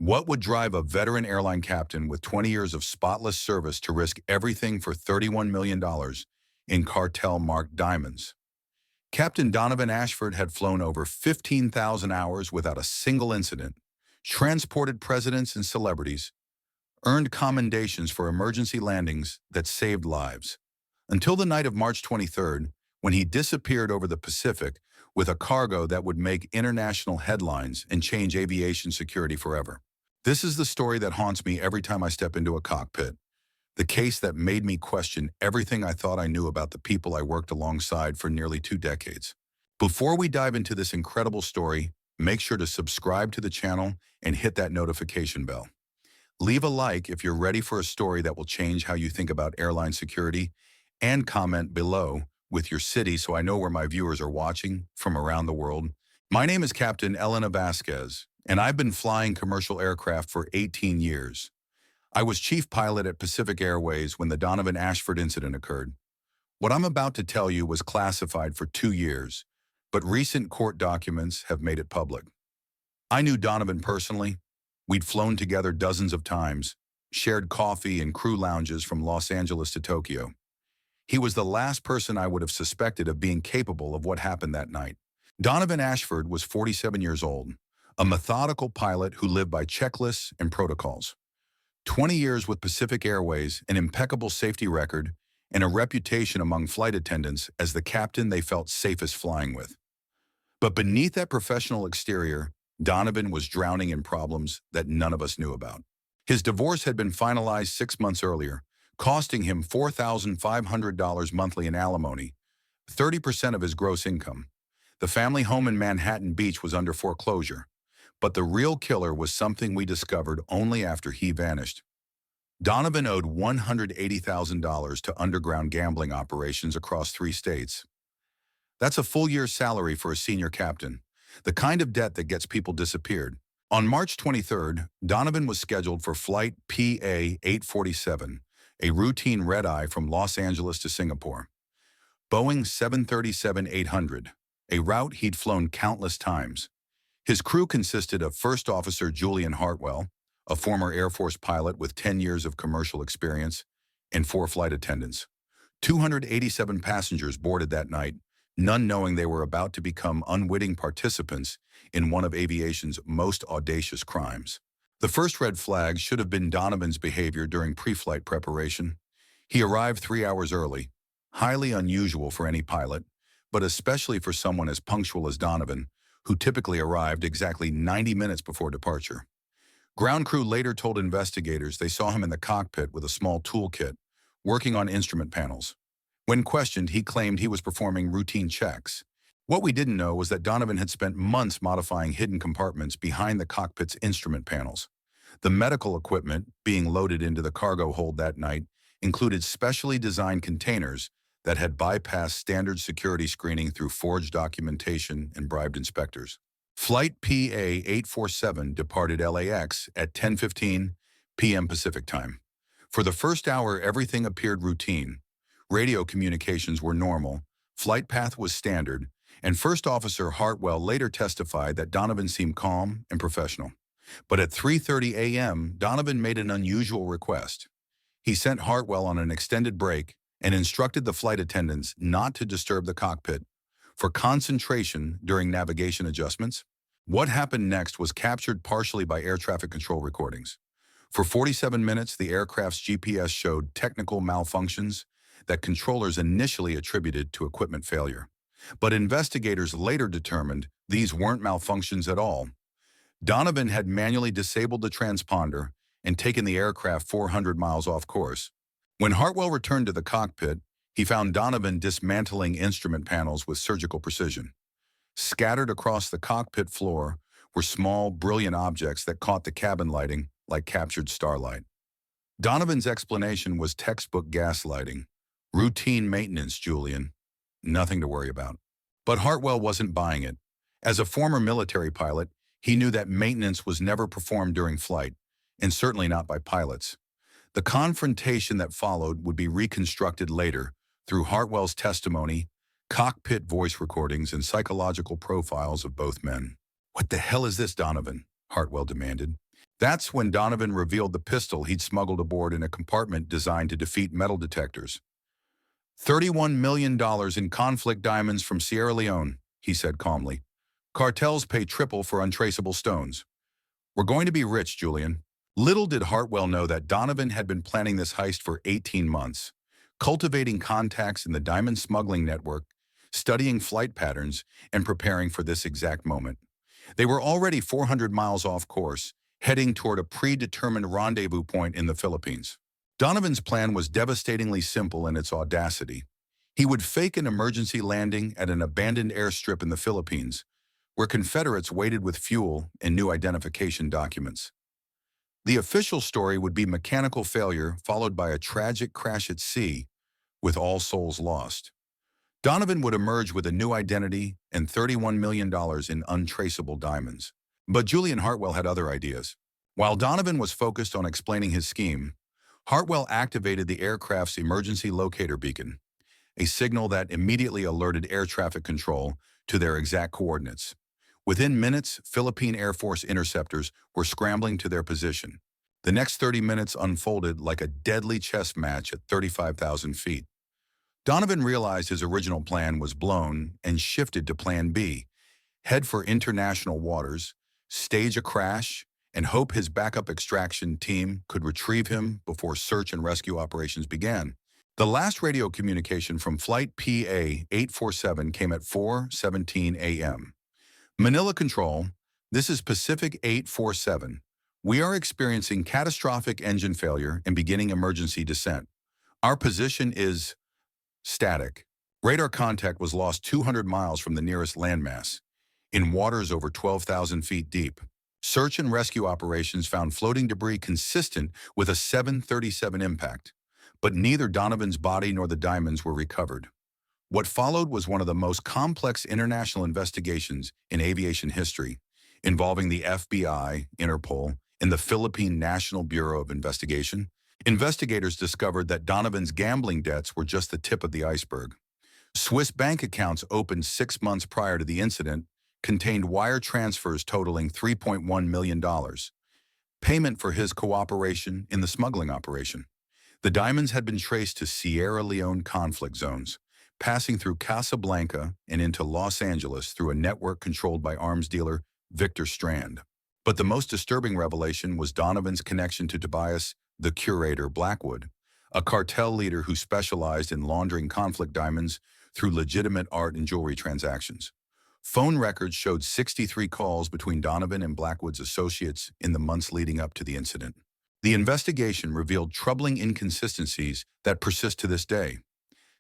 What would drive a veteran airline captain with 20 years of spotless service to risk everything for $31 million in Cartel-marked diamonds? Captain Donovan Ashford had flown over 15,000 hours without a single incident, transported presidents and celebrities, earned commendations for emergency landings that saved lives, until the night of March 23rd, when he disappeared over the Pacific with a cargo that would make international headlines and change aviation security forever. This is the story that haunts me every time I step into a cockpit, the case that made me question everything I thought I knew about the people I worked alongside for nearly 2 decades. Before we dive into this incredible story, make sure to subscribe to the channel and hit that notification bell. Leave a like if you're ready for a story that will change how you think about airline security, and comment below with your city so I know where my viewers are watching from around the world. My name is Captain Elena Vasquez, and I've been flying commercial aircraft for 18 years. I was chief pilot at Pacific Airways when the Donovan Ashford incident occurred. What I'm about to tell you was classified for 2 years, but recent court documents have made it public. I knew Donovan personally. We'd flown together dozens of times, shared coffee in crew lounges from Los Angeles to Tokyo. He was the last person I would have suspected of being capable of what happened that night. Donovan Ashford was 47 years old, a methodical pilot who lived by checklists and protocols. 20 years with Pacific Airways, an impeccable safety record, and a reputation among flight attendants as the captain they felt safest flying with. But beneath that professional exterior, Donovan was drowning in problems that none of us knew about. His divorce had been finalized 6 months earlier, costing him $4,500 monthly in alimony, 30% of his gross income. The family home in Manhattan Beach was under foreclosure, but the real killer was something we discovered only after he vanished. Donovan owed $180,000 to underground gambling operations across 3 states. That's a full year's salary for a senior captain, the kind of debt that gets people disappeared. On March 23rd, Donovan was scheduled for flight PA-847, a routine red-eye from Los Angeles to Singapore. Boeing 737-800, a route he'd flown countless times. His crew consisted of First Officer Julian Hartwell, a former Air Force pilot with 10 years of commercial experience, and 4 flight attendants. 287 passengers boarded that night, none knowing they were about to become unwitting participants in one of aviation's most audacious crimes. The first red flag should have been Donovan's behavior during pre-flight preparation. He arrived 3 hours early, highly unusual for any pilot, but especially for someone as punctual as Donovan, who typically arrived exactly 90 minutes before departure. Ground crew later told investigators they saw him in the cockpit with a small toolkit, working on instrument panels. When questioned, he claimed he was performing routine checks. What we didn't know was that Donovan had spent months modifying hidden compartments behind the cockpit's instrument panels. The medical equipment being loaded into the cargo hold that night included specially designed containers that had bypassed standard security screening through forged documentation and bribed inspectors. Flight PA-847 departed LAX at 10:15 p.m. Pacific time. For the first hour, everything appeared routine. Radio communications were normal, flight path was standard, and First Officer Hartwell later testified that Donovan seemed calm and professional. But at 3:30 a.m., Donovan made an unusual request. He sent Hartwell on an extended break and instructed the flight attendants not to disturb the cockpit for concentration during navigation adjustments. What happened next was captured partially by air traffic control recordings. For 47 minutes, the aircraft's GPS showed technical malfunctions that controllers initially attributed to equipment failure. But investigators later determined these weren't malfunctions at all. Donovan had manually disabled the transponder and taken the aircraft 400 miles off course. When Hartwell returned to the cockpit, he found Donovan dismantling instrument panels with surgical precision. Scattered across the cockpit floor were small, brilliant objects that caught the cabin lighting like captured starlight. Donovan's explanation was textbook gaslighting. Routine maintenance, Julian. Nothing to worry about. But Hartwell wasn't buying it. As a former military pilot, he knew that maintenance was never performed during flight, and certainly not by pilots. The confrontation that followed would be reconstructed later through Hartwell's testimony, cockpit voice recordings, and psychological profiles of both men. "What the hell is this, Donovan?" Hartwell demanded. That's when Donovan revealed the pistol he'd smuggled aboard in a compartment designed to defeat metal detectors. $31 million in conflict diamonds from Sierra Leone, he said calmly. Cartels pay triple for untraceable stones. We're going to be rich, Julian. Little did Hartwell know that Donovan had been planning this heist for 18 months, cultivating contacts in the diamond smuggling network, studying flight patterns, and preparing for this exact moment. They were already 400 miles off course, heading toward a predetermined rendezvous point in the Philippines. Donovan's plan was devastatingly simple in its audacity. He would fake an emergency landing at an abandoned airstrip in the Philippines, where Confederates waited with fuel and new identification documents. The official story would be mechanical failure followed by a tragic crash at sea, with all souls lost. Donovan would emerge with a new identity and $31 million in untraceable diamonds. But Julian Hartwell had other ideas. While Donovan was focused on explaining his scheme, Hartwell activated the aircraft's emergency locator beacon, a signal that immediately alerted air traffic control to their exact coordinates. Within minutes, Philippine Air Force interceptors were scrambling to their position. The next 30 minutes unfolded like a deadly chess match at 35,000 feet. Donovan realized his original plan was blown and shifted to Plan B: head for international waters, stage a crash, and hope his backup extraction team could retrieve him before search and rescue operations began. The last radio communication from Flight PA-847 came at 4:17 a.m. Manila Control, this is Pacific 847. We are experiencing catastrophic engine failure and beginning emergency descent. Our position is static. Radar contact was lost 200 miles from the nearest landmass, in waters over 12,000 feet deep. Search and rescue operations found floating debris consistent with a 737 impact, but neither Donovan's body nor the diamonds were recovered. What followed was one of the most complex international investigations in aviation history, involving the FBI, Interpol, and the Philippine National Bureau of Investigation. Investigators discovered that Donovan's gambling debts were just the tip of the iceberg. Swiss bank accounts opened 6 months prior to the incident contained wire transfers totaling $3.1 million, payment for his cooperation in the smuggling operation. The diamonds had been traced to Sierra Leone conflict zones, passing through Casablanca and into Los Angeles through a network controlled by arms dealer Victor Strand. But the most disturbing revelation was Donovan's connection to Tobias the Curator Blackwood, a cartel leader who specialized in laundering conflict diamonds through legitimate art and jewelry transactions. Phone records showed 63 calls between Donovan and Blackwood's associates in the months leading up to the incident. The investigation revealed troubling inconsistencies that persist to this day.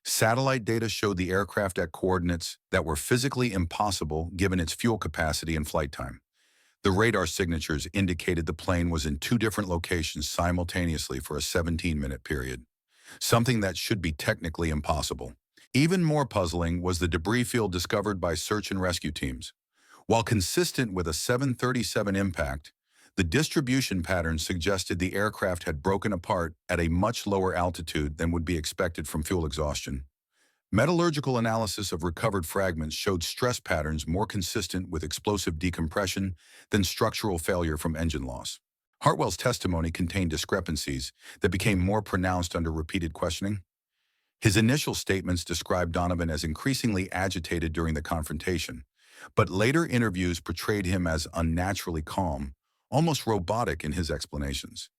Satellite data showed the aircraft at coordinates that were physically impossible given its fuel capacity and flight time. The radar signatures indicated the plane was in 2 different locations simultaneously for a 17-minute period, something that should be technically impossible. Even more puzzling was the debris field discovered by search and rescue teams. While consistent with a 737 impact, the distribution pattern suggested the aircraft had broken apart at a much lower altitude than would be expected from fuel exhaustion. Metallurgical analysis of recovered fragments showed stress patterns more consistent with explosive decompression than structural failure from engine loss. Hartwell's testimony contained discrepancies that became more pronounced under repeated questioning. His initial statements described Donovan as increasingly agitated during the confrontation, but later interviews portrayed him as unnaturally calm, almost robotic in his explanations.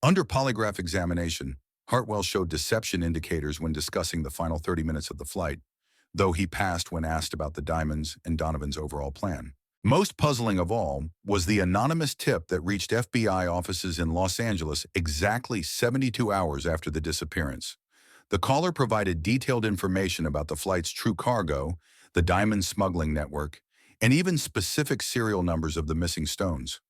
Under polygraph examination, Hartwell showed deception indicators when discussing the final 30 minutes of the flight, though he passed when asked about the diamonds and Donovan's overall plan. Most puzzling of all was the anonymous tip that reached FBI offices in Los Angeles exactly 72 hours after the disappearance. The caller provided detailed information about the flight's true cargo, the diamond smuggling network, and even specific serial numbers of the missing stones.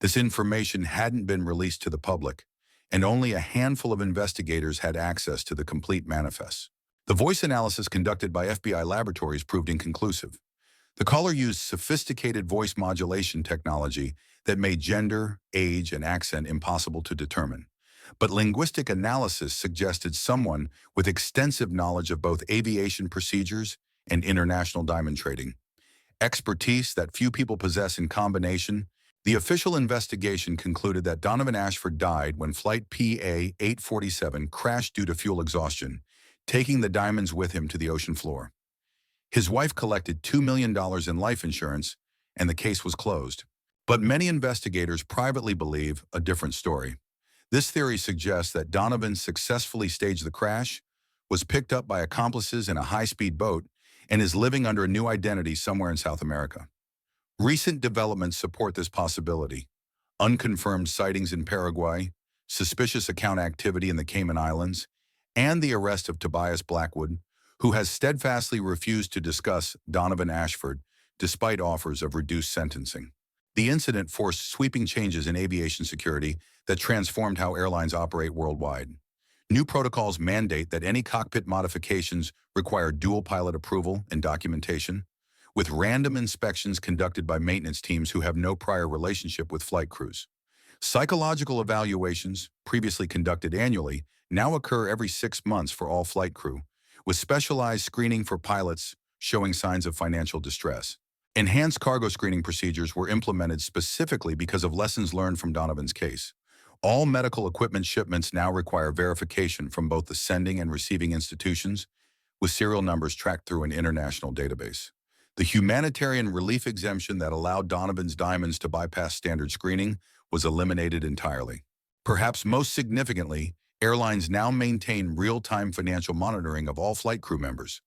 This information hadn't been released to the public, and only a handful of investigators had access to the complete manifests. The voice analysis conducted by FBI laboratories proved inconclusive. The caller used sophisticated voice modulation technology that made gender, age, and accent impossible to determine. But linguistic analysis suggested someone with extensive knowledge of both aviation procedures and international diamond trading. Expertise that few people possess in combination, The official investigation concluded that Donovan Ashford died when Flight PA-847 crashed due to fuel exhaustion, taking the diamonds with him to the ocean floor. His wife collected $2 million in life insurance, and the case was closed. But many investigators privately believe a different story. This theory suggests that Donovan successfully staged the crash, was picked up by accomplices in a high-speed boat, and is living under a new identity somewhere in South America. Recent developments support this possibility. Unconfirmed sightings in Paraguay, suspicious account activity in the Cayman Islands, and the arrest of Tobias Blackwood, who has steadfastly refused to discuss Donovan Ashford despite offers of reduced sentencing. The incident forced sweeping changes in aviation security that transformed how airlines operate worldwide. New protocols mandate that any cockpit modifications require dual pilot approval and documentation, with random inspections conducted by maintenance teams who have no prior relationship with flight crews. Psychological evaluations, previously conducted annually, now occur every 6 months for all flight crew, with specialized screening for pilots showing signs of financial distress. Enhanced cargo screening procedures were implemented specifically because of lessons learned from Donovan's case. All medical equipment shipments now require verification from both the sending and receiving institutions, with serial numbers tracked through an international database. The humanitarian relief exemption that allowed Donovan's diamonds to bypass standard screening was eliminated entirely. Perhaps most significantly, airlines now maintain real-time financial monitoring of all flight crew members.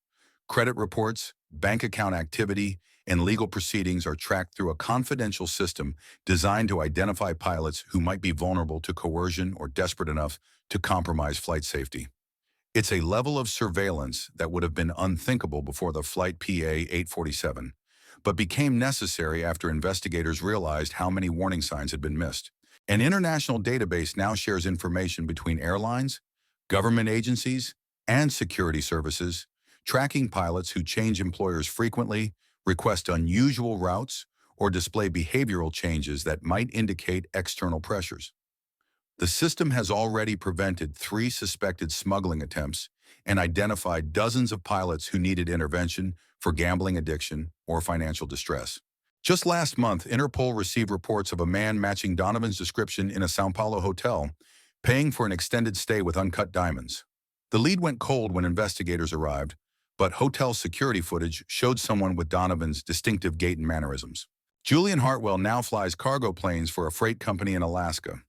Credit reports, bank account activity, and legal proceedings are tracked through a confidential system designed to identify pilots who might be vulnerable to coercion or desperate enough to compromise flight safety. It's a level of surveillance that would have been unthinkable before the Flight PA-847, but became necessary after investigators realized how many warning signs had been missed. An international database now shares information between airlines, government agencies, and security services, tracking pilots who change employers frequently, request unusual routes, or display behavioral changes that might indicate external pressures. The system has already prevented 3 suspected smuggling attempts and identified dozens of pilots who needed intervention for gambling addiction or financial distress. Just last month, Interpol received reports of a man matching Donovan's description in a São Paulo hotel, paying for an extended stay with uncut diamonds. The lead went cold when investigators arrived, but hotel security footage showed someone with Donovan's distinctive gait and mannerisms. Julian Hartwell now flies cargo planes for a freight company in Alaska.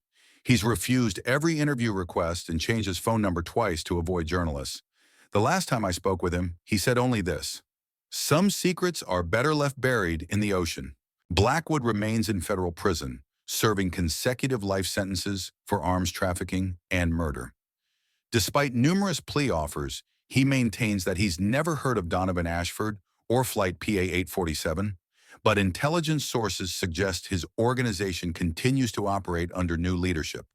He's refused every interview request and changed his phone number twice to avoid journalists. The last time I spoke with him, he said only this: "Some secrets are better left buried in the ocean." Blackwood remains in federal prison, serving consecutive life sentences for arms trafficking and murder. Despite numerous plea offers, he maintains that he's never heard of Donovan Ashford or Flight PA-847, but intelligence sources suggest his organization continues to operate under new leadership,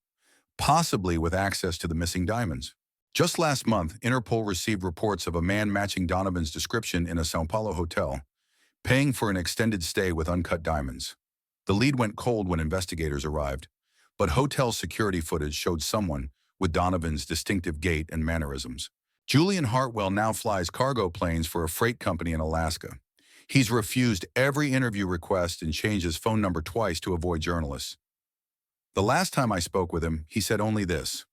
possibly with access to the missing diamonds. Just last month, Interpol received reports of a man matching Donovan's description in a São Paulo hotel, paying for an extended stay with uncut diamonds. The lead went cold when investigators arrived, but hotel security footage showed someone with Donovan's distinctive gait and mannerisms. Julian Hartwell now flies cargo planes for a freight company in Alaska. He's refused every interview request and changed his phone number twice to avoid journalists. The last time I spoke with him, he said only this: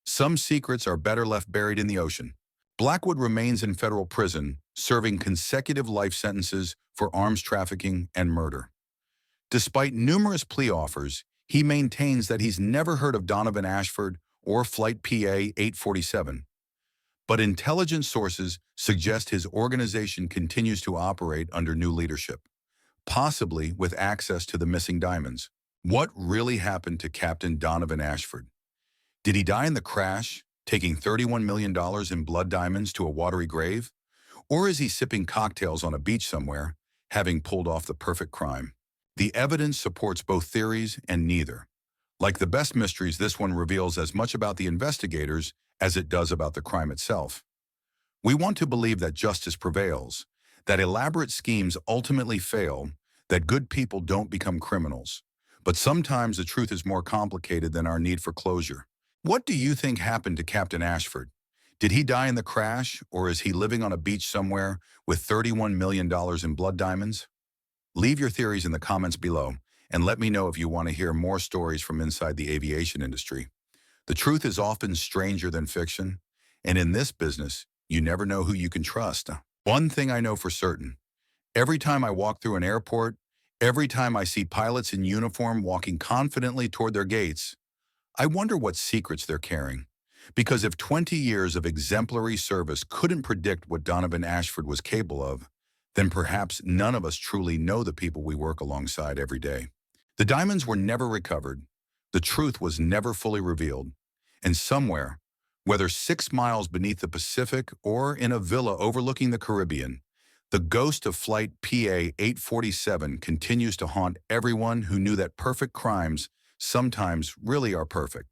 "Some secrets are better left buried in the ocean." Blackwood remains in federal prison, serving consecutive life sentences for arms trafficking and murder. Despite numerous plea offers, he maintains that he's never heard of Donovan Ashford or Flight PA-847. But intelligence sources suggest his organization continues to operate under new leadership, possibly with access to the missing diamonds. What really happened to Captain Donovan Ashford? Did he die in the crash, taking $31 million in blood diamonds to a watery grave? Or is he sipping cocktails on a beach somewhere, having pulled off the perfect crime? The evidence supports both theories and neither. Like the best mysteries, this one reveals as much about the investigators as it does about the crime itself. We want to believe that justice prevails, that elaborate schemes ultimately fail, that good people don't become criminals. But sometimes the truth is more complicated than our need for closure. What do you think happened to Captain Ashford? Did he die in the crash, or is he living on a beach somewhere with $31 million in blood diamonds? Leave your theories in the comments below, and let me know if you want to hear more stories from inside the aviation industry. The truth is often stranger than fiction, and in this business, you never know who you can trust. One thing I know for certain, every time I walk through an airport, every time I see pilots in uniform walking confidently toward their gates, I wonder what secrets they're carrying. Because if 20 years of exemplary service couldn't predict what Donovan Ashford was capable of, then perhaps none of us truly know the people we work alongside every day. The diamonds were never recovered. The truth was never fully revealed. And somewhere, whether 6 miles beneath the Pacific or in a villa overlooking the Caribbean, the ghost of Flight PA 847 continues to haunt everyone who knew that perfect crimes sometimes really are perfect.